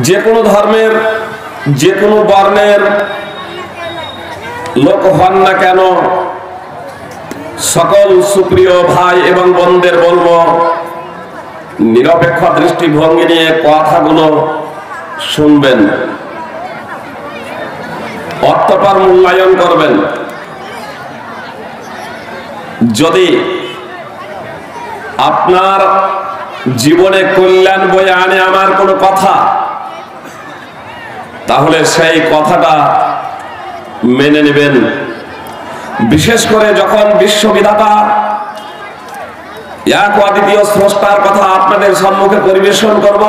যে কোনো ধর্মের যে কোনো বর্ণের লোক হন না কেন, সকল সুপ্রিয় ভাই এবং বোনদের বলবো, নিরপেক্ষ দৃষ্টিভঙ্গি নিয়ে কথাগুলো শুনবেন, অতঃপর মূল্যায়ন করবেন। যদি আপনার জীবনে কল্যাণ বয়ে আনে আমার কোনো কথা, তাহলে সেই কথাটা মেনে নেবেন। বিশেষ করে যখন বিশ্ববিধাতা এক অদ্বিতীয় স্রষ্টার কথা আপনাদের সম্মুখে পরিবেশন করব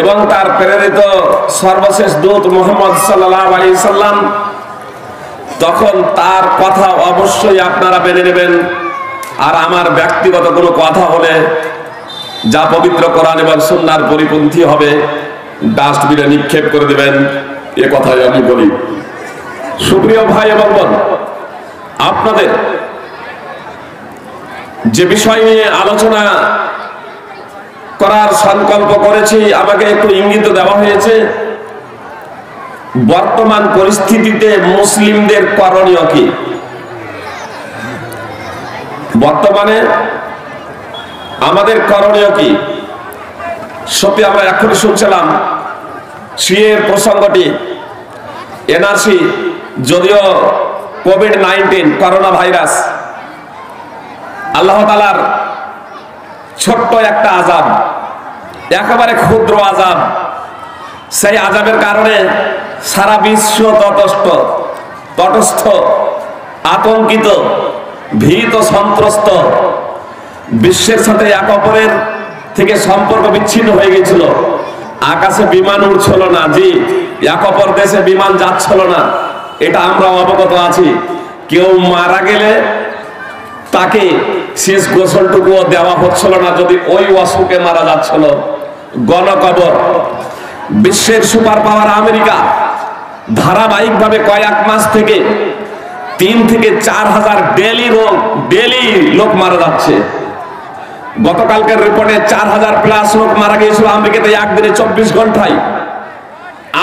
এবং তার প্রেরিত সর্বশেষ দূত মুহাম্মদ সাল্লাল্লাহু আলাইহি সাল্লাম, তখন তার কথা অবশ্যই আপনারা মেনে নেবেন। আর আমার ব্যক্তিগত কোনো কথা হলে যা পবিত্র কোরআন এবং সুন্নাহর পরিপন্থী হবে, ডাস্টবিনে নিক্ষেপ করে দেবেন, এ কথাই আমি বলি। সুপ্রিয় ভাই এবং বোন, আপনাদের যে বিষয় নিয়ে আলোচনা করার সংকল্প করেছি, আমাকে একটু ইঙ্গিত দেওয়া হয়েছে। বর্তমান পরিস্থিতিতে মুসলিমদের করণীয় কি? বর্তমানে আমাদের করণীয় কি? সত্যি আমরা এখনই শুনছিলাম সিএর প্রসঙ্গটি, এনআরসি, যদিও কোভিড-19 করোনা ভাইরাস আল্লাহ তাআলার ছোট্ট একটা আযাব, একেবারে ক্ষুদ্র আযাব। সেই আযাবের কারণে সারা বিশ্ব তটস্থ, আতঙ্কিত, ভীত, সন্ত্রস্ত, বিশ্বের সাথে এক অপরের থেকে সম্পর্ক বিচ্ছিন্ন হয়ে গেছিল। আকাশে বিমান উড়ছিল না, জি, এক অপর দেশে বিমান যাচ্ছিল না, এটা আমরা অবগত আছি। কেউ মারা গেলে তাকে শেষ গোসলটুকুও দেওয়া হচ্ছিল না যদি ওই অসুখে মারা যাচ্ছিল। গণকবর। বিশ্বের সুপার পাওয়ার আমেরিকা ধারাবাহিকভাবে কয়েক মাস থেকে 3 থেকে 4 হাজার ডেলি লোক মারা যাচ্ছে। গতকালকের রিপোর্টে 4000 প্লাস লোক মারা গিয়েছিল আমেরিকাতে একদিনে 24 ঘন্টায়।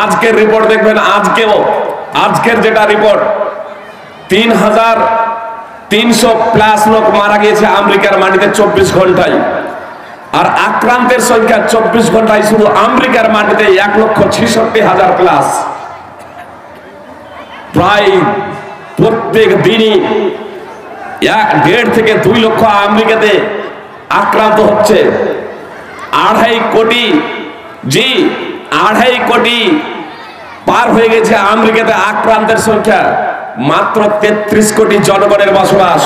আজকের রিপোর্ট দেখবেন, আজকের যেটা রিপোর্ট, 3300 প্লাস লোক মারা গিয়েছে আমেরিকার মাটিতে 24 ঘন্টায়। আর আক্রান্তের সংখ্যা 24 ঘন্টায় শুধু আমেরিকার মাটিতে 1,66,000 প্লাস। প্রায় প্রত্যেক দিনই 1.5 থেকে 2 লক্ষ আমেরিকাতে আক্রান্ত হচ্ছে। 2.5 কোটি, জি 2.5 কোটি পার হয়ে গেছে আমেরিকাতে আক্রান্তের সংখ্যা। মাত্র 33 কোটি জনগণের বসবাস,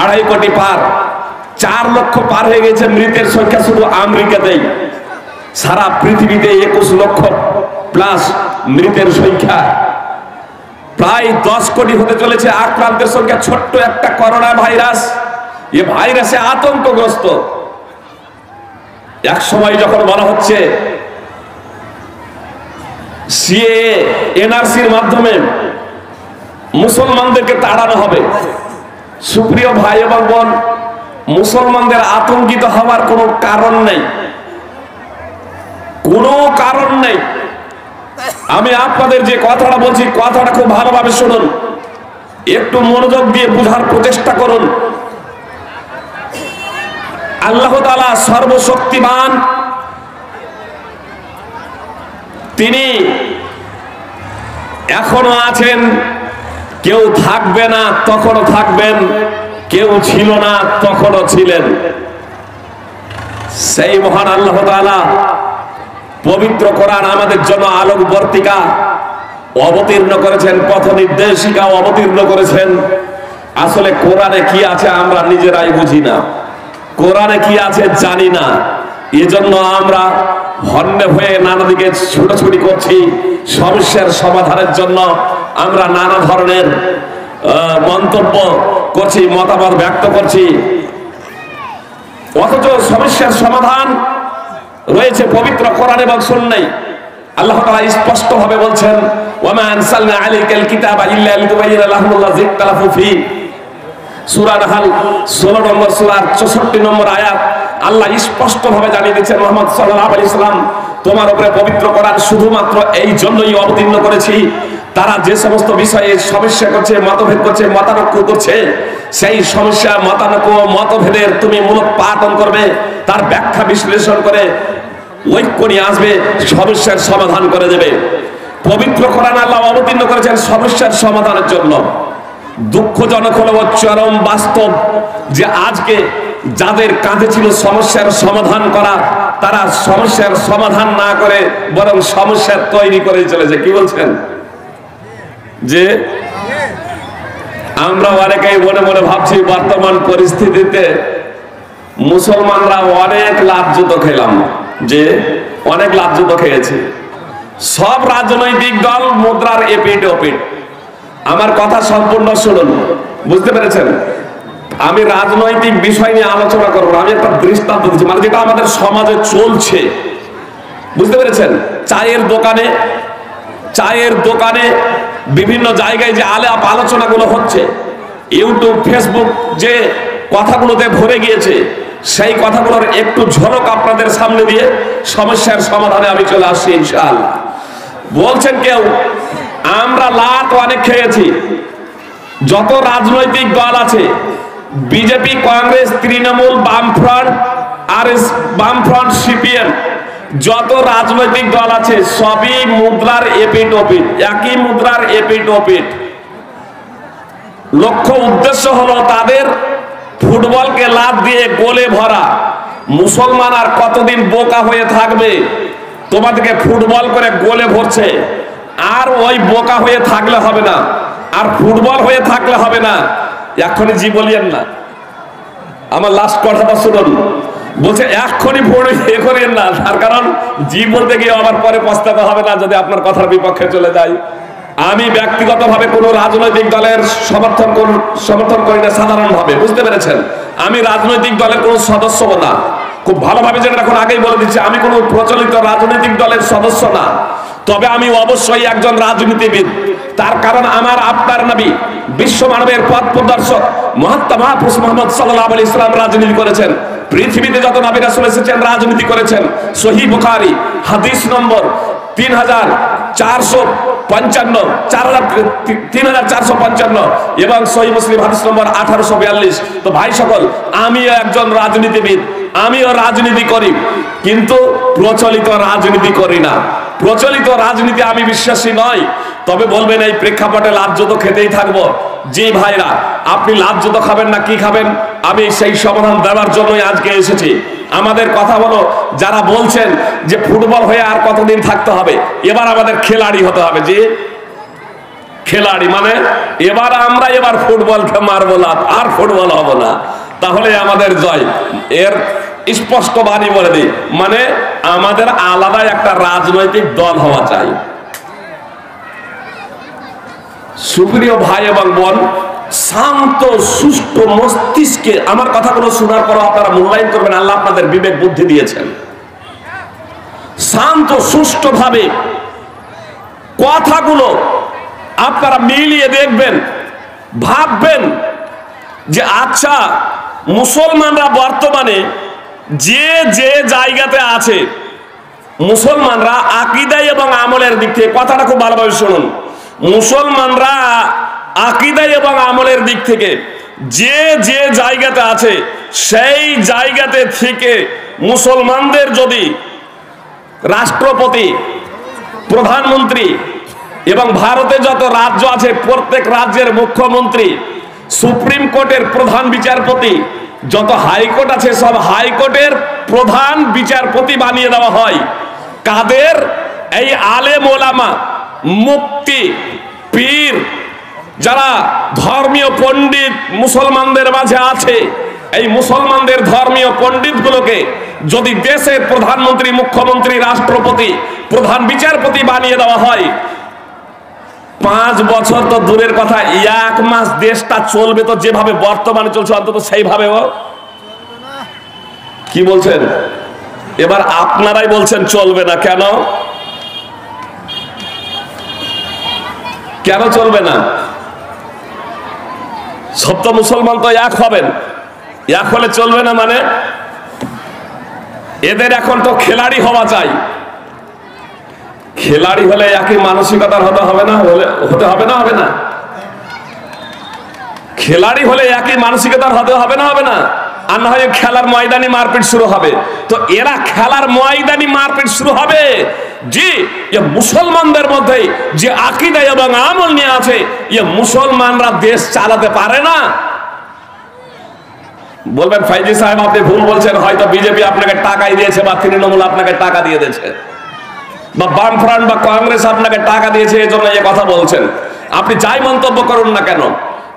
2.5 কোটি পার। 4 লক্ষ পার হয়ে গেছে মৃতের সংখ্যা শুধু আমেরিকাতেই। সারা পৃথিবীতে 21 লক্ষ প্লাস মৃতের সংখ্যা। প্রায় 10 কোটি হতে চলেছে আক্রান্তের সংখ্যা। ছোট্ট একটা করোনা ভাইরাস, এ ভাইরাসে আতঙ্কগ্রস্ত। এক সময় যখন বলা হচ্ছে সিএ, এনআরসির মাধ্যমে মুসলমানদেরকে তাড়ানো হবে, সুপ্রিয় ভাই এবং বোন, মুসলমানদের আতঙ্কিত হওয়ার কোনো কারণ নেই, কোনো কারণ নেই। আমি আপনাদের যে কথাটা বলছি, কথাটা খুব ভালোভাবে শুনুন, একটু মনোযোগ দিয়ে বোঝার প্রচেষ্টা করুন। আল্লাহ তাআলা সর্বশক্তিমান, তিনি এখনো আছেন, কেউ থাকবে না তখনও থাকবেন, কেউ ছিল না তখনও ছিলেন। সেই মহান আল্লাহ তাআলা পবিত্র কোরআন আমাদের জন্য আলোকবর্তিকা অবতীর্ণ করেছেন, পথ নির্দেশিকা অবতীর্ণ করেছেন। আসলে কোরআনে কি আছে আমরা নিজেরাই বুঝি না, কোরআনে কি আছে জানি না। এজন্য আমরা হন্যে হয়ে নানা দিকে ছুটোছুটি করছি। সমস্যার সমাধানের জন্য আমরা নানা ধরনের মন্তব্য করছি, মতামত ব্যক্ত করছি, অথচ সমস্যার সমাধান রয়েছে পবিত্র কোরআন এবং সুন্নাহয়। আল্লাহ তাআলা স্পষ্ট ভাবে বলছেন, ওয়ামা আনসালনা আলাইকাল কিতাবা ইল্লা লিতুবাইয়িনা লাহুমুল্লাযী ইখতালাফু ফীহি। সূরা নাহল 16 নম্বর সূরার 64 নম্বর আয়াত। আল্লাহ স্পষ্ট ভাবে জানিয়ে দিচ্ছেন মুহাম্মদ সাল্লাল্লাহু আলাইহি সাল্লাম তোমার উপরে পবিত্র কোরআন শুধুমাত্র এই জন্যই অবতীর্ণ করেছি, তারা যে সমস্ত বিষয়ে সমস্যা করছে, মতভেদ করছে, মতানৈক্য করছে, সেই সমস্যা মতানৈক্য মতভেদের তুমি মূলোৎপাটন করবে, তার ব্যাখ্যা বিশ্লেষণ করে ঐক্য নিয়ে আসবে, সমস্যার সমাধান করে দেবে। পবিত্র কোরআন আল্লাহ অবতীর্ণ করেছেন সমস্যার সমাধানের জন্য। দুঃখজনক হলো চরম বাস্তব যে আজকে যাদের কাঁধে ছিল সমস্যার সমাধান করা, তারা সমস্যার সমাধান না করে বরং সমস্যা তৈরি করে চলেছে। কি বলছেন? যে আমরা অনেকেই মনে মনে ভাবছি বর্তমান পরিস্থিতিতে মুসলমানরা অনেক লাভজুত খেলাম, যে অনেক লাভজুত খেয়েছে। সব রাজনৈতিক দল মুদ্রার এপিঠ ওপিঠ। আমার কথা সম্পূর্ণ শুনুন, বুঝতে পেরেছেন? আমি রাজনৈতিক বিষয় নিয়ে আলোচনা করবো, আমি একটা দৃষ্টান্ত দিচ্ছি, মানে যেটা আমাদের সমাজে চলছে, বুঝতে পেরেছেন? চায়ের দোকানে বিভিন্ন জায়গায় যে আলাপ আলোচনাগুলো হচ্ছে, ইউটিউব ফেসবুক যে কথাগুলোতে ভরে গিয়েছে, সেই কথাগুলোর একটু ঝলক আপনাদের সামনে দিয়ে সমস্যার সমাধানে আমি চলে আসছি ইনশাআল্লাহ। বলছেন কেউ আমরা লাত অনেক খেয়েছি, যত রাজনৈতিক দল আছে বিজেপি, কংগ্রেস, তৃণমূল, বামফ্রন্ট, সিপিএম, যত রাজনৈতিক দল আছে সবই মুদ্রার এপিঠ ওপিঠ, একই মুদ্রার এপিঠ ওপিঠ। লক্ষ্য উদ্দেশ্য হলো তাদের ফুটবলকে লাত দিয়ে গোলে ভরা। মুসলমান আর কতদিন বোকা হয়ে থাকবে? তোমাদেরকে ফুটবল করে গোলে ভরছে, আর ওই বোকা হয়ে থাকলে হবে না, আর ফুটবল হয়ে থাকলে হবে না। এখনই জি বলিয়েন না, আমার লাস্ট কথাটা শুনুন। বলছে এখনই এ করেন না, তার কারণ জি বলতে গিয়ে আবার পরে পস্তাতে হবে না যদি আপনার কথার বিপক্ষে চলে যায়। আমি ব্যক্তিগতভাবে কোন রাজনৈতিক দলের সমর্থন করি না, সাধারণভাবে, বুঝতে পেরেছেন? আমি রাজনৈতিক দলের কোন সদস্য না, খুব ভালোভাবে যেটা এখন আগেই বলে দিচ্ছি, আমি কোন প্রচলিত রাজনৈতিক দলের সদস্য না। তবে আমি অবশ্যই একজন রাজনীতিবিদ, তার কারণ আমার আপনার নবী বিশ্ব মানবের পথ প্রদর্শক মহাত্মা মহাপুরুষ মুহাম্মদ সাল্লাল্লাহু আলাইহি সাল্লাম রাজনীতি করেছেন। পৃথিবীতে যত নবী রাসূল এসেছেন রাজনীতি করেছেন। সহিহ বুখারী হাদিস নম্বর 3455 এবং সহিহ মুসলিম হাদিস নম্বর 1842। তো ভাই সকল, আমিও একজন রাজনীতিবিদ, আমিও রাজনীতি করি, কিন্তু প্রচলিত রাজনীতি করি না। প্রচলিত রাজনীতি আমি বিশ্বাসী নয়। তবে বলবেন এই প্রেক্ষাপটে লাভজত খেতেই থাকবো। জি ভাইরা, আপনি লাভজত খাবেন না কি খাবেন, আমি সেই সমাধান দেওয়ার জন্যই আজকে এসেছি। আমাদের কথা হলো, যারা বলছেন যে ফুটবল হয়ে আর কতদিন থাকতে হবে, এবার আমাদের খেলাড়ি হতে হবে। যে খেলাড়ি মানে এবার ফুটবলকে মারবো না, আর ফুটবল হবো না, তাহলে আমাদের জয়। এর স্পষ্ট বাণী বলে দিই, মানে আমাদের আলাদা একটা রাজনৈতিক দল হওয়া চাই। সুপ্রিয় ভাই এবং বোন, শান্ত সুষ্ঠ মস্তিষ্কে আমার কথাগুলো শোনার পর আপনারা মূল্যায়ন করবেন। আল্লাহ আপনাদের বিবেক বুদ্ধি দিয়েছেন। শান্ত সুষ্ঠ ভাবে কথাগুলো আপনারা মিলিয়ে দেখবেন, ভাববেন যে আচ্ছা, মুসলমানরা বর্তমানে যে যে জায়গাতে আছে, মুসলমানরা আকীদায় এবং আমলের দিক থেকে, কথাটা খুব ভালোভাবে শুনুন, মুসলমানরা আকীদায় এবং আমলের দিক থেকে যে যে জায়গাতে আছে, সেই জায়গাতে থেকে মুসলমানদের যদি রাষ্ট্রপতি, প্রধানমন্ত্রী এবং ভারতে যত রাজ্য আছে প্রত্যেক রাজ্যের মুখ্যমন্ত্রী, সুপ্রিম কোর্টের প্রধান বিচারপতি, যত হাইকোর্ট আছে সব হাইকোর্টের প্রধান বিচারপতি বানিয়ে দেওয়া হয়, কাদের? এই আলেম ওলামা, মুফতি, পীর, যারা ধর্মীয় পণ্ডিত মুসলমানদের মাঝে আছে, এই মুসলমানদের ধর্মীয় পণ্ডিতগুলোকে যদি দেশের প্রধানমন্ত্রী, মুখ্যমন্ত্রী, রাষ্ট্রপতি, প্রধান বিচারপতি বানিয়ে দেওয়া হয়, 5 বছর তো দূরের কথা, 1 মাস দেশটা চলবে তো যেভাবে বর্তমানে চলছে, অন্তত সেইভাবে। কি বলছেন? এবার আপনারাই বলছেন চলবে না। কেন? কেন চলবে না? সব তো মুসলমান তো এক হবেন, এক হলে চলবে না মানে এদের এখন তো খেলাড়ি হওয়া চাই। খেলাড়ি হলে একই মানসিকতার হতে হবে না? হবে না? খেলাড়ি হলে একই মানসিকতার হতে হবে না? আর না হয় খেলার ময়দানে মারপিট শুরু হবে। তো এরা খেলার ময়দানে মারপিট শুরু হবে জি, মুসলমানদের মধ্যে যে আকীদা এবং আমল নিয়ে আছে, মুসলমানরা দেশ চালাতে পারে না। বলবেন ফাইজি সাহেব আপনি ভুল বলছেন, হয়তো বিজেপি আপনাকে টাকাই দিয়েছে বা তৃণমূল আপনাকে টাকা দিয়ে দিয়েছে বা বামফ্রন্ট বা কংগ্রেস আপনাকে টাকা দিয়েছে, এই জন্য এই কথা বলছেন। আপনি যাই মন্তব্য করুন না কেন,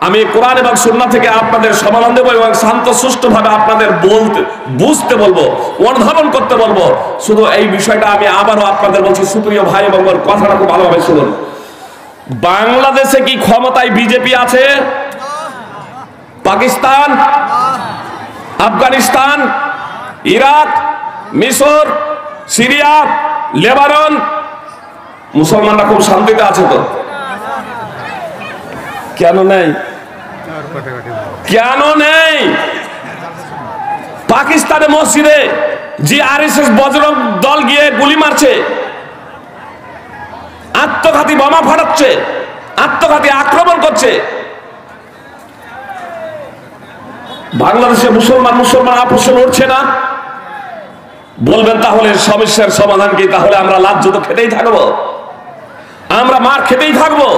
আমি কোরআন এবং সুন্নাহ থেকে আপনাদের সমাধান দেবো এবং শান্ত সুষ্ঠুভাবে আপনাদের বুঝতে বলবো, অনুধাবন করতে বলবো। শুধু এই বিষয়টা আমি আবারও আপনাদের বলছি, সুপ্রিয় ভাই এবং কথাটা খুব ভালোভাবে শুনুন। বাংলাদেশে কি ক্ষমতায় বিজেপি আছে? পাকিস্তান, আফগানিস্তান, ইরাক, মিশর, সিরিয়া, লেবানন, মুসলমানরা খুব শান্তিতে আছে তো? কেন নেই? কেন নেই? পাকিস্তানে মসজিদে যে আরএসএস বজরং দল গিয়ে গুলি মারছে, আত্মঘাতী বোমা ফাটাচ্ছে, আত্মঘাতী আক্রমণ করছে। বাংলাদেশে মুসলমান আপসে লড়ছে না। বলবেন তাহলে সমস্যার সমাধান কি? তাহলে আমরা লাজ্জত খেতেই থাকবো, আমরা মার খেতেই থাকবো?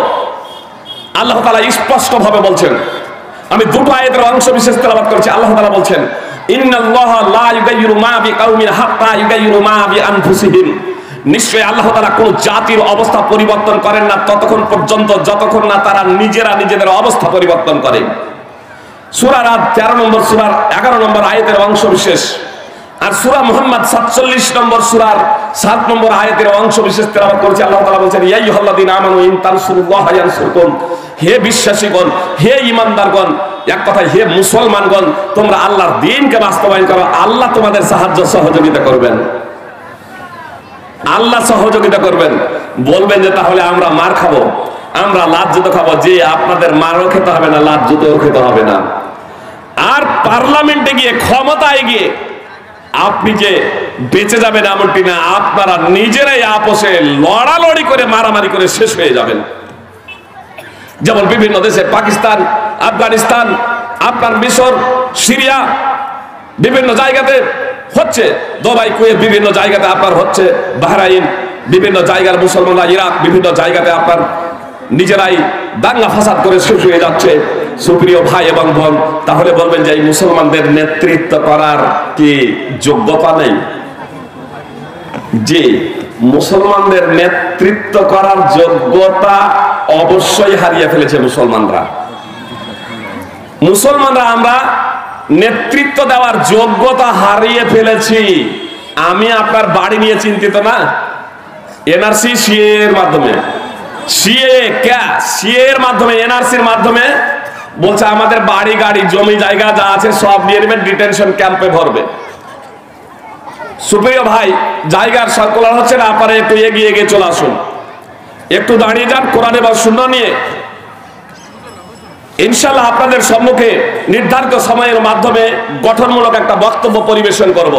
আল্লাহ তাআলা স্পষ্ট ভাবে বলছেন, আমি দুটো আয়াতের অংশ বিশেষ তেলাওয়াত করেছি। আল্লাহ তাআলা বলছেন, ইন্নাল্লাহা লা ইউগাইয়িরু মা বিকাউমিন হাত্তা ইউগাইয়িরু মা বিআনফুসিহিম। নিশ্চয়ই আল্লাহ তাআলা কোন জাতির অবস্থা পরিবর্তন করেন না ততক্ষণ পর্যন্ত যতক্ষণ না তারা নিজেরা নিজেদের অবস্থা পরিবর্তন করে। সূরা রাদ 13 নম্বর সূরার 11 নম্বর আয়াতের অংশ বিশেষ, আর সূরা মুহাম্মদ 47 নম্বর সূরার 7 নম্বর আয়াতের অংশ বিশেষ তেলাওয়াত করেছি। আল্লাহ তাআলা বলেন, ইয়া আইয়ুহাল্লাযীনা আমানু ইন তানসুরুল্লাহা ইয়ানসুরকুম। হে বিশ্বাসীগণ, হে ঈমানদারগণ, এক কথায় হে মুসলমানগণ, তোমরা আল্লাহর দ্বীনকে বাস্তবায়ন করো, আল্লাহ তোমাদের সাহায্য সহযোগিতা করবেন। আল্লাহ সহযোগিতা করবেন। বলবেন যে তাহলে আমরা মার খাবো, আমরা লাজ্জত খাবো। যে আপনাদের মারও খেতে হবে না, লাজ্জতও খেতে হবে না। আর পার্লামেন্টে গিয়ে, ক্ষমতায় গিয়ে আপনি যে বেঁচে যাবেন এমনটি না, আপনারা নিজেরাই আপোষে লড়ালড়ি করে মারামারি করে শেষ হয়ে যাবেন। যেমন বিভিন্ন দেশে, পাকিস্তান, আফগানিস্তান, আপনার মিশর, সিরিয়া, বিভিন্ন জায়গাতে হচ্ছে, দুবাই, কুয়েত, বিভিন্ন জায়গাতে আপনার হচ্ছে, বাহরাইন, বিভিন্ন জায়গার মুসলমানরা, ইরাক, বিভিন্ন জায়গাতে আপনার নিজেরাই দাঙ্গা ফাসাদ করে শেষ হয়ে যাচ্ছে। সুপ্রিয় ভাই এবং বোন, তাহলে বলবেন যে এই মুসলমানদের নেতৃত্ব করার কি যোগ্যতা নেই? যে মুসলমানদের নেতৃত্ব করার যোগ্যতা অবশ্যই হারিয়ে ফেলেছে মুসলমানরা। আমরা নেতৃত্ব দেওয়ার যোগ্যতা হারিয়ে ফেলেছি। আমি আপনার বাড়ি নিয়ে চিন্তিত না। এনআরসি সিএ এর মাধ্যমে, সিএর মাধ্যমে, এনআরসির মাধ্যমে বলছে আমাদের বাড়ি, গাড়ি, জমি জায়গা যা আছে সব নিয়ে নেবেন, ডিটেনশন ক্যাম্পে ভরবে। সুপ্রিয় ভাই, জায়গার সার্কুলার হচ্ছে না, আপনারা একটু এগিয়ে চলে আসুন, একটু দাঁড়িয়ে যান, কোরআন এবং সুন্নাহ নিয়ে ইনশাআল্লাহ আপনাদের সম্মুখে নির্ধারিত সময়ের মাধ্যমে গঠনমূলক একটা বক্তব্য পরিবেশন করব।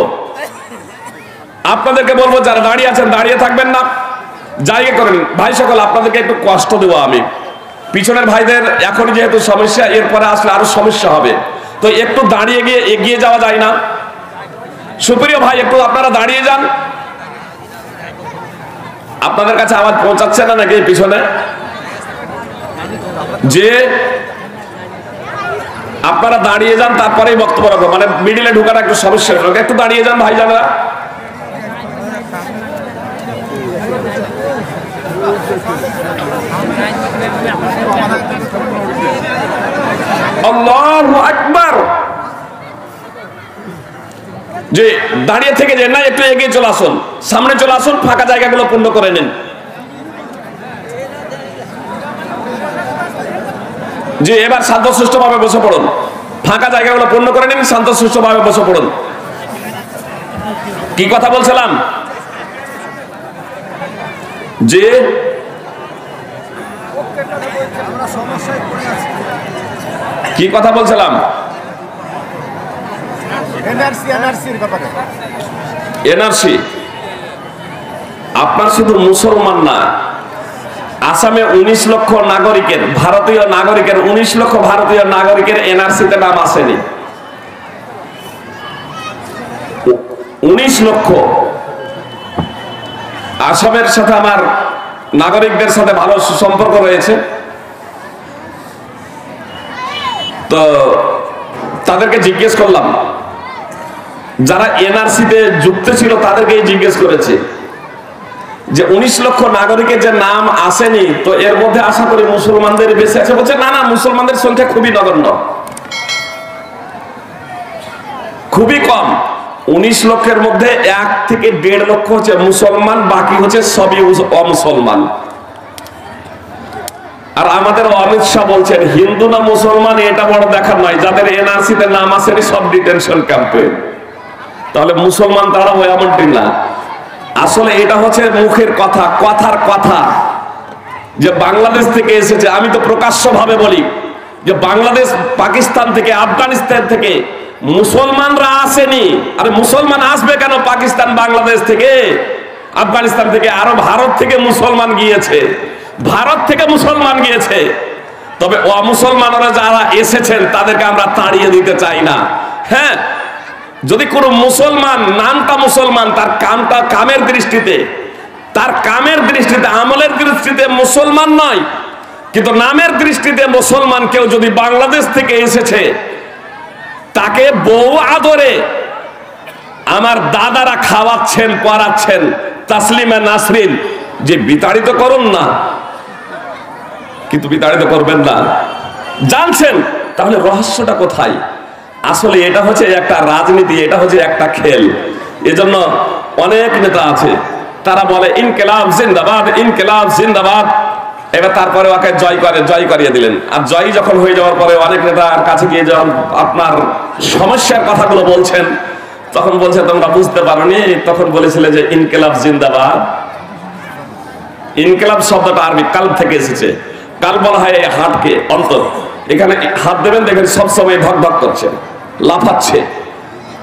আপনাদেরকে বলবো, যারা দাঁড়িয়ে আছেন দাঁড়িয়ে থাকবেন না, জায়গা করেন। ভাই সকল, আপনাদেরকে একটু কষ্ট দেবো আমি। পিছনের ভাইদের এখন যেহেতু সমস্যা, এরপরে আসলে আরো সমস্যা হবে, তো একটু দাঁড়িয়ে গিয়ে এগিয়ে যাওয়া যায় না? সুপ্রিয় ভাই, একটু আপনারা দাঁড়িয়ে যান। আপনাদের কাছে আওয়াজ পৌঁছাচ্ছে না নাকি পিছনে? যে আপনারা দাঁড়িয়ে যান, তারপরেই বক্তব্য রাখবো, মানে মিডিলে ঢুকাটা একটু সমস্যা। একটু দাঁড়িয়ে যান ভাইজানরা। আল্লাহু আকবার। যে দাঁড়িয়ে থেকে যে না, একটু এগিয়ে চলে আসুন, সামনে চলে আসুন, ফাঁকা জায়গাগুলো পূর্ণ করে নিন। যে এবার শান্তশিষ্টভাবে বসে পড়ুন, ফাঁকা জায়গাগুলো পূর্ণ করে নিন, শান্তশিষ্টভাবে বসে পড়ুন। কি কথা বলছিলাম? যে কি কথা বলছিলাম? এনআরসি আপনার শুধু মুসলমান না, আসামে 19 লক্ষ নাগরিকের, ভারতীয় নাগরিকের 19 লক্ষ ভারতীয় নাগরিকের এনআরসিতে নাম আসেনি। 19 লক্ষ। আসামের সাথে আমার নাগরিকদের সাথে ভালো সম্পর্ক রয়েছে, তো তাদেরকে জিজ্ঞেস করলাম, যারা এনআরসিতে যুক্ত ছিল তাদেরকে জিজ্ঞেস করেছে যে 19 লক্ষ নাগরিকের যে নাম আসেনি, তো এর মধ্যে আশা করি মুসলমানদের বেশি আছে। বলছে না না, মুসলমানদের সংখ্যা খুবই নগণ্য, খুবই কম। 19 লক্ষের মধ্যে 1 থেকে 1.5 লক্ষ হচ্ছে মুসলমান, বাকি হচ্ছে সবই অমুসলমান। আর আমাদের অমিত শাহ বলছেন হিন্দু না মুসলমান এটা বড় দেখার নয়, যাদের এনআরসিতে নাম আসেনি সব ডিটেনশন ক্যাম্পে। তাহলে মুসলমান তারা এমনটি না। আসলে এটা হচ্ছে মুখের কথা, কথার কথা, যে বাংলাদেশ থেকে এসেছে। আমি তো প্রকাশ্যভাবে বলি যে বাংলাদেশ, পাকিস্তান থেকে, আফগানিস্তান থেকে মুসলমানরা আসেনি। আরে মুসলমান আসবে কেন পাকিস্তান, বাংলাদেশ থেকে, আফগানিস্তান থেকে? আরো ভারত থেকে মুসলমান গিয়েছে, ভারত থেকে মুসলমান গিয়েছে। তবে অমুসলমানরা যারা এসেছেন তাদেরকে আমরা তাড়িয়ে দিতে চাই না। হ্যাঁ, যদি কোনো মুসলমান, নামটা মুসলমান, তার কামটা কামের দৃষ্টিতে, তার কামের দৃষ্টিতে, আমলের দৃষ্টিতে মুসলমান নয়, কিন্তু নামের দৃষ্টিতে মুসলমান কেউ যদি বাংলাদেশ থেকে এসেছে, তাকে বউ আদরে আমার দাদারা খাওয়াচ্ছেন, পড়াচ্ছেন, তাসলিমা নাসরিন, যে বিতাড়িত করুন না, কিন্তু বিতাড়িত করবেন না, জানছেন। তাহলে রহস্যটা কোথায়? আসলে এটা হচ্ছে একটা রাজনীতি, এটা হচ্ছে একটা খেল। এজন্য অনেক নেতা আছে, তারা বলে ইনকিলাব জিন্দাবাদ, ইনকিলাব জিন্দাবাদ। এবার তারপরে ওকে জয় করিয়ে দিলেন। আর জয় যখন হয়ে যাওয়ার পরে অনেক নেতার কাছে গিয়ে যখন আপনার সমস্যার কথাগুলো বলছেন, তখন বলছে তোমরা বুঝতে পারোনি, তখন বলেছিলে যে ইনকিলাব জিন্দাবাদ। ইনকিলাব শব্দটা আরবি কালব থেকে এসেছে। কালব বলা হয় হাতকে, অন্তর। এখানে হাত দেবেন, দেখেন সবসময় ধক ধক করছে, লাফাচ্ছে।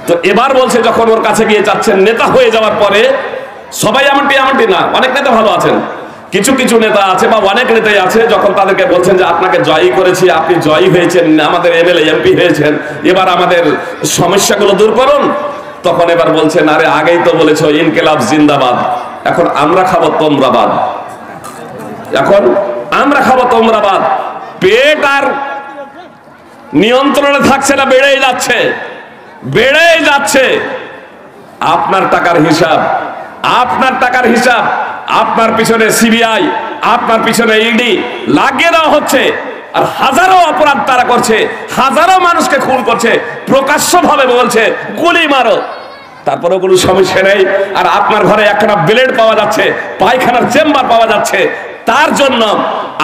তো এবার বলছে যখন ওর কাছে গিয়ে যাচ্ছেন, নেতা হয়ে যাওয়ার পরে, সবাই এমনটি না, অনেক নেতা ভালো আছেন, কিছু কিছু নেতা আছে বা অনেক নেতাই আছে, যখন তাদেরকে বলছেন যে আপনাকে জয়ী করেছি, আপনি জয়ী হয়েছেন, আমাদের এমএলএ এমপি হয়েছেন, এবার আমাদের সমস্যাগুলো দূর করুন, তখন এবার বলছেন আরে আগেই তো বলেছো ইনকিলাব জিন্দাবাদ, এখন আমরা খাবো তোমরাবাদ, এখন আমরা খাবো তোমরাবাদ। পেট আর নিয়ন্ত্রণে থাকছে না, বেড়েই যাচ্ছে, বেড়েই যাচ্ছে। আপনার টাকার হিসাব, আপনার টাকার হিসাব, আপনার পিছনে সিবিআই, আপনার পিছনে ইডি লাগিয়ে দেওয়া হচ্ছে। আর হাজারো অপরাধ তারা করছে, হাজারো মানুষকে খুন করছে, প্রকাশ্যভাবে বলছে গুলি মারো, তারপরেও কোনো সমস্যা নেই। আর আপনার ঘরে একখানা ব্লেড পাওয়া যাচ্ছে, পায়খানার চেম্বার পাওয়া যাচ্ছে, তার জন্য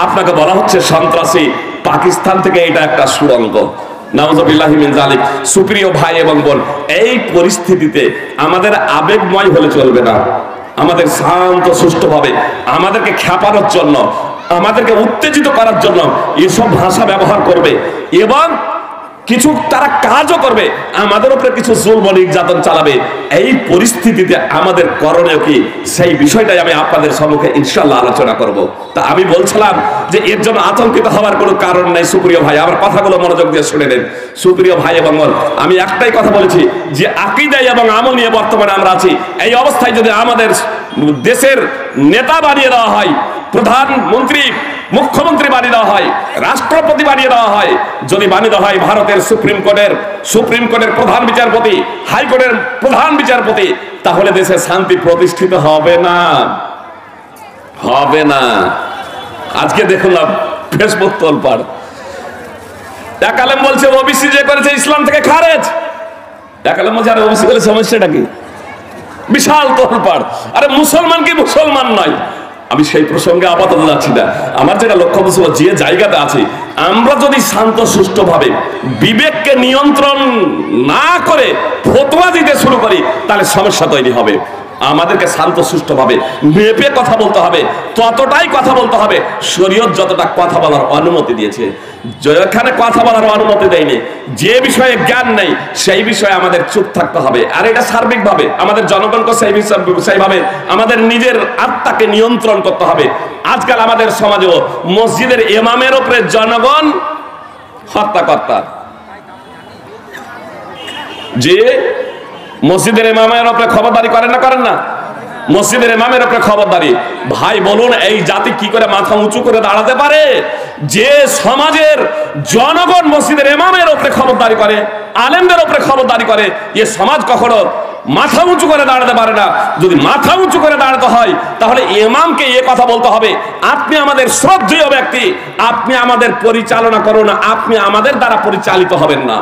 আপনাকে বলা হচ্ছে সন্ত্রাসী। পাকিস্তান থেকে এটা একটা সুড়ঙ্গ। নাউযুবিল্লাহি মিন যালিক। সুপ্রিয় ভাই এবং বোন, এই পরিস্থিতিতে আমাদের আবেগময় হলে চলবে না। আমাদের শান্ত সুষ্ঠুভাবে, আমাদেরকে খেপানোর জন্য, আমাদেরকে উত্তেজিত করার জন্য এসব ভাষা ব্যবহার করবে এবং কিছু তারা কাজও করবে, আমাদের উপরে কিছু জুলম নির্যাতন চালাবে। এই পরিস্থিতিতে আমাদের করণীয় কি, সেই বিষয়টাই আমি আপনাদের সম্মুখে ইনশাআল্লাহ আলোচনা করব। তা আমি বলছিলাম যে এর জন্য আতঙ্কিত হওয়ার কোনো কারণ নেই। সুপ্রিয় ভাই, আমার কথাগুলো মনোযোগ দিয়ে শুনে নেন। সুপ্রিয় ভাই এবং বোন, আমি একটাই কথা বলেছি যে আকীদা এবং আমল নিয়ে বর্তমানে আমরা আছি। এই অবস্থায় যদি আমাদের দেশের নেতা বানিয়ে দেওয়া হয়, প্রধানমন্ত্রী, মুখ্যমন্ত্রী বানিয়ে দেওয়া হয়, রাষ্ট্রপতি বানিয়ে দেওয়া হয়, যদি বানিয়ে দেওয়া হয় ভারতের সুপ্রিম কোর্টের প্রধান বিচারপতি, হাইকোর্টের প্রধান বিচারপতি, তাহলে দেশে শান্তি প্রতিষ্ঠিত হবে না, হবে না। আজকে দেখুন না ফেসবুক তোলপাড়, এক আলেম বলছে ওবিসি যে করেছে ইসলাম থেকে খারেজ, এক আলেম বলছে আরে ওবিসি করে সমস্যাটা কি, বিশাল তোলপাড়। আরে মুসলমান কি মুসলমান নয়? আমি সেই প্রসঙ্গে আপাতত যাচ্ছি না। আমার যেটা লক্ষ্য বস্তু, যে জায়গাতে আছি, আমরা যদি শান্ত সুষ্ঠুভাবে বিবেককে নিয়ন্ত্রণ না করে ফতোয়া দিতে শুরু করি, তাহলে সমস্যা তৈরি হবে। আমাদেরকে শান্তশিষ্টভাবে মেপে কথা বলতে হবে, ততটাই কথা বলতে হবে শরীয়ত যতটা কথা বলার অনুমতি দিয়েছে। যেখানে কথা বলার অনুমতি দেয়নি, যে বিষয়ে জ্ঞান নেই, সেই বিষয়ে আমাদের চুপ থাকতে হবে। আর এটা সার্বিকভাবে আমাদের জনগণকে সেইভাবে আমাদের নিজের আত্মাকে নিয়ন্ত্রণ করতে হবে। আজকাল আমাদের সমাজেও মসজিদের ইমামের উপরে জনগণ হত্যাকর্তা। যে মসজিদের ইমামের উপরে খবরদারি করেন না মসজিদের ইমামের উপরে খবরদারি। ভাই বলুন, এই জাতি কি করে মাথা উঁচু করে দাঁড়াতে পারে যে সমাজের জনগণ মসজিদের ইমামের উপরে খবরদারি করে, আলেমদের উপরে খবরদারি করে? এ সমাজ কখনো মাথা উঁচু করে দাঁড়াতে পারে না। যদি মাথা উঁচু করে দাঁড়াতে হয় তাহলে ইমামকে এ কথা বলতে হবে, আপনি আমাদের শ্রদ্ধেয় ব্যক্তি, আপনি আমাদের পরিচালনা করুন, আপনি আমাদের দ্বারা পরিচালিত হবেন না।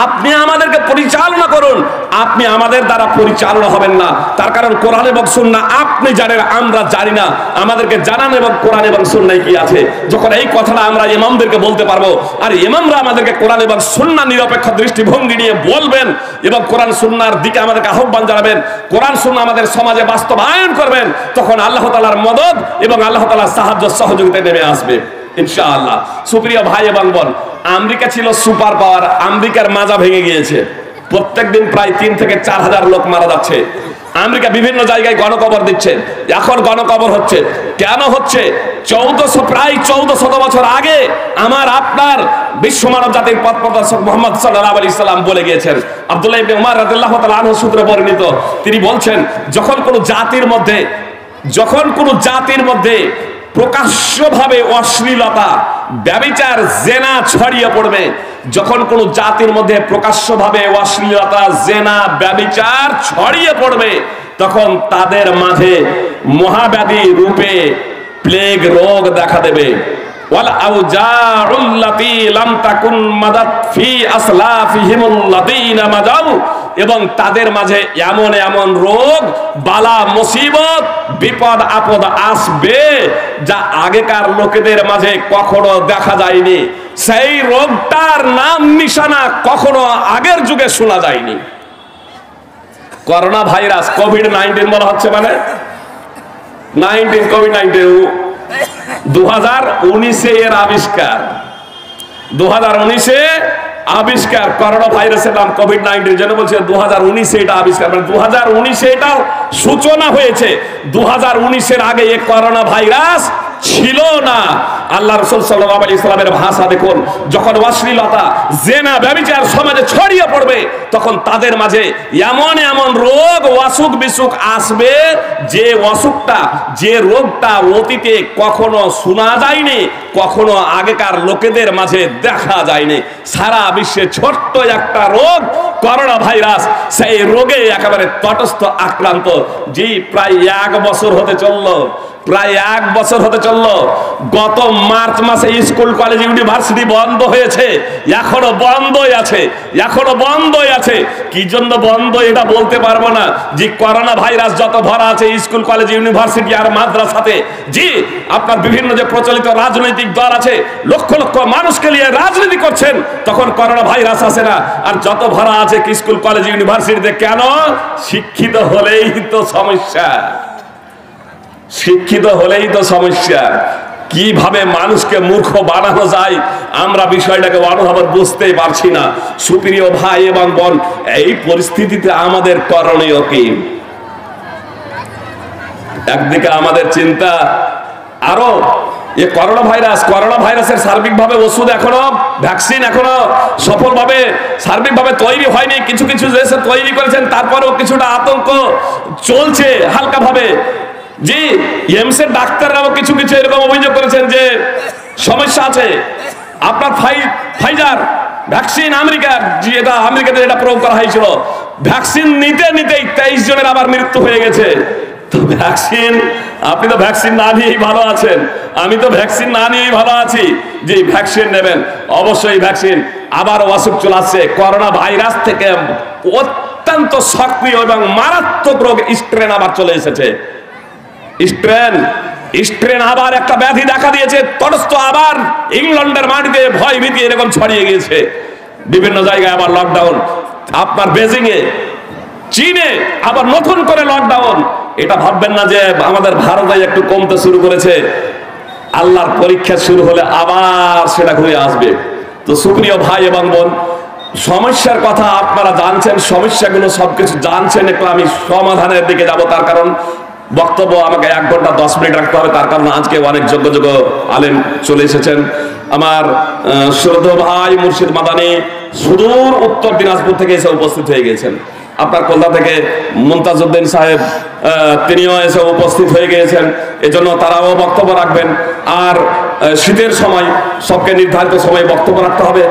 আপনি আমাদেরকে পরিচালনা করুন, আপনি আমাদের দ্বারা পরিচালনা হবেন না। তার কারণ কোরআন এবং সুন্নাহ আপনি জানেন, আমরা জানি না। আমাদেরকে জানান এবং কোরআন এবং সুন্নাহ কি আছে। যখন এই কথাটা আমরা ইমামদেরকে বলতে পারবো, আর ইমামরা আমাদেরকে কোরআন এবং সুন্নাহ নিরপেক্ষ দৃষ্টিভঙ্গি নিয়ে বলবেন এবং কোরআন সুন্নাহর দিকে আমাদেরকে আহ্বান জানাবেন, কোরআন সুন্নাহ আমাদের সমাজে বাস্তবায়ন করবেন, তখন আল্লাহ তাআলার মদদ এবং আল্লাহ তাআলার সাহায্য সহযোগিতায় নেমে আসবে ইনশাআল্লাহ। সুপ্রিয় ভাই এবং বোন, আমেরিকা ছিল সুপার পাওয়ার, আমেরিকার মাজা ভেঙে গিয়েছে। প্রত্যেকদিন প্রায় 3 থেকে 4 হাজার লোক মারা যাচ্ছে। আমেরিকা বিভিন্ন জায়গায় গণকবর দিচ্ছে। এখন গণকবর হচ্ছে কেন হচ্ছে? প্রায় 1400 বছর আগে আমার আপনার বিশ্ব মানব জাতির পথ প্রদর্শক মুহাম্মদ সাল্লাল্লাহু আলাইহি সাল্লাম বলে গিয়েছেন। আব্দুল্লাহ ইবনে উমর রাদিয়াল্লাহু তাআলা আনহু সূত্রে বর্ণিত, তিনি বলছেন, যখন কোন জাতির মধ্যে প্রকাশ্যভাবে অশ্লীলতা, ব্যভিচার, জেনা ছড়িয়ে পড়বে, যখন কোন জাতির মধ্যে প্রকাশ্যভাবে অশ্লীলতা, জেনা, ব্যভিচার ছড়িয়ে পড়বে, তখন তাদের মাঝে মহাব্যাধি রূপে প্লেগ রোগ দেখা দেবে। ওয়াল আউজাউল্লাতী লাম তাকুন মাদাত ফি আসলাফিহিমুল্লাযীনা মাদাউ, এবং তাদের মাঝে এমন এমন রোগ, বালা, মুসিবত, বিপদ আপদ আসবে যা আগেকার লোকেদের মাঝে কখনো দেখা যায়নি। সেই রোগটার নাম নিশানা কখনো আগের যুগে শোনা যায়নি। করোনা ভাইরাস, কোভিড-19 বলা হচ্ছে, মানে কোভিড-19 2019 এর আবিষ্কার। 2019 আবিষ্কার করোনা ভাইরাসের নাম কোভিড-19, যেন বলছে 2019 এটা আবিষ্কার, মানে 2019 এটা সূচনা হয়েছে। 2019 এর আগে এই করোনা ভাইরাস ছিল না। আল্লাহ রাসূল সাল্লাল্লাহু আলাইহি সাল্লামের ভাষা দেখুন, যখন অশ্লীলতা, জেনা, ব্যভিচার সমাজে ছড়িয়ে পড়বে, তখন তাদের মাঝে এমন এমন রোগ, অসুখ বিসুখ আসবে, যে অসুখটা, যে রোগটা অতীতে কখনো শোনা যায়নি, কখনো আগেকার লোকেদের মাঝে দেখা যায়নি। সারা বিশ্বে ছোট্ট একটা রোগ করোনা ভাইরাস, সেই রোগে একেবারে তটস্থ আক্রান্ত। জি, প্রায় 1 বছর হতে চললো, গত মার্চ মাসে স্কুল, কলেজ, ইউনিভার্সিটি বন্ধ হয়েছে, এখনো বন্ধই আছে। কি জন্য বন্ধ এটা বলতে পারবো না। যে করোনা ভাইরাস যত ভরা আছে স্কুল, কলেজ, ইউনিভার্সিটি আর মাদ্রাসাতে, জি আপনার বিভিন্ন যে প্রচলিত রাজনৈতিক দল আছে, লক্ষ লক্ষ মানুষকে নিয়ে রাজনীতি করছেন, তখন করোনা ভাইরাস আসে না। আর যত ভরা আছে স্কুল, কলেজ, ইউনিভার্সিটিতে, কেন? শিক্ষিত হলেই তো সমস্যা। কিভাবে মানুষকে মূর্খ বানানো যায়, আমরা বিষয়টাকে অনুধাবন বুঝতেই পারছি না। সুপ্রিয় ভাই এবং বোন, এই পরিস্থিতিতে আমাদের করণীয় কি? একদিকে আমাদের চিন্তা, আরো এই করোনা ভাইরাসের সার্বিকভাবে ওষুধ এখনো, ভ্যাকসিন এখনো সফলভাবে সার্বিকভাবে তৈরি হয়নি। কিছু কিছু দেশে তৈরি করেছেন, তারপরেও কিছুটা আতঙ্ক চলছে হালকাভাবে। জি, এমসের ডাক্তাররাও কিছু কিছু এরকম অভিযোগ করেছেন যে সমস্যা আছে। আপনার ফাইজার ভ্যাকসিন আমেরিকাতে এটা প্রয়োগ করা হয়েছিল, ভ্যাকসিন নিতেই 23 জনের আবার মৃত্যু হয়ে গেছে। তো ভ্যাকসিন, আপনি তো ভ্যাকসিন না নিয়েই ভালো আছেন, আমি তো ভ্যাকসিন না নিয়েই ভালো আছি। যে ভ্যাকসিন নেবেন, অবশ্যই ভ্যাকসিন। আবার অসুখ চলে আসছে করোনা ভাইরাস থেকে, অত্যন্ত সক্রিয় এবং মারাত্মক রোগ স্ট্রেন আবার চলে এসেছে। স্ট্রেন আবার একটা ব্যাধি দেখা দিয়েছে, তটস্থ আবার ইংল্যান্ডের মাটিতে ভয় ভীতি এরকম ছড়িয়ে গিয়েছে। বিভিন্ন জায়গায় আবার লকডাউন। আপনার বেজিং এ চীনে আবার নতুন করে লকডাউন। এটা ভাববেন না যে আমাদের ভারতে একটু কমতে শুরু করেছে, আল্লাহর পরীক্ষা শুরু হলে আবার সেটা ঘুরে আসবে। তো সুপ্রিয় ভাই এবং বোন, সমস্যার কথা আপনারা জানছেন, সমস্যাগুলো সবকিছু জানছেন, একটু আমি সমাধানের দিকে যাব। তার কারণ বক্তব্য আমাকে 1 ঘন্টা 10 মিনিট রাখতে হবে, তার কারণ আজকে অনেক যোগ্য যোগ্য আলেম চলে এসেছেন। আমার শ্রদ্ধেয় ভাই মুর্শিদ মাদানী সুদূর উত্তর দিনাজপুর থেকে এসে উপস্থিত হয়ে গেছেন। আপনার কলকাতা থেকে মুমতাজউদ্দিন সাহেব তিনিও এসে উপস্থিত হয়ে গিয়েছেন, এজন্য তারাও বক্তব্য রাখবেন। আর শীতের সময় সবকে নির্ধারিত সময় বক্তব্য রাখতে হবে।